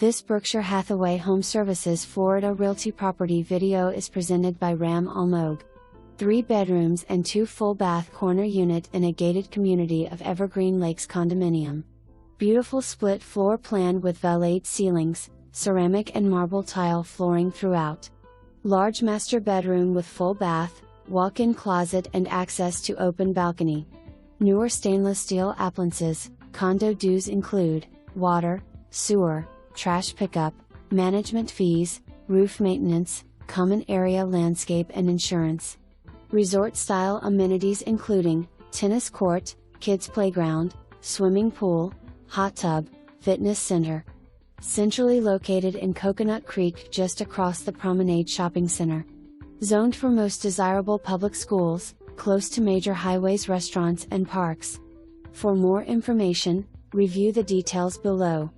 This Berkshire Hathaway HomeServices Florida Realty property video is presented by Ram Almogue. 3 bedrooms and 2 full bath corner unit in a gated community of Evergreen Lakes condominium. Beautiful split floor plan with valeted ceilings, ceramic and marble tile flooring throughout. Large master bedroom with full bath, walk-in closet and access to open balcony. Newer stainless steel appliances. Condo dues include water, sewer, trash pickup, management fees, roof maintenance, common area landscape and insurance. Resort-style amenities including tennis court, kids playground, swimming pool, hot tub, fitness center. Centrally located in Coconut Creek just across the Promenade Shopping Center. Zoned for most desirable public schools, close to major highways, restaurants and parks. For more information, review the details below.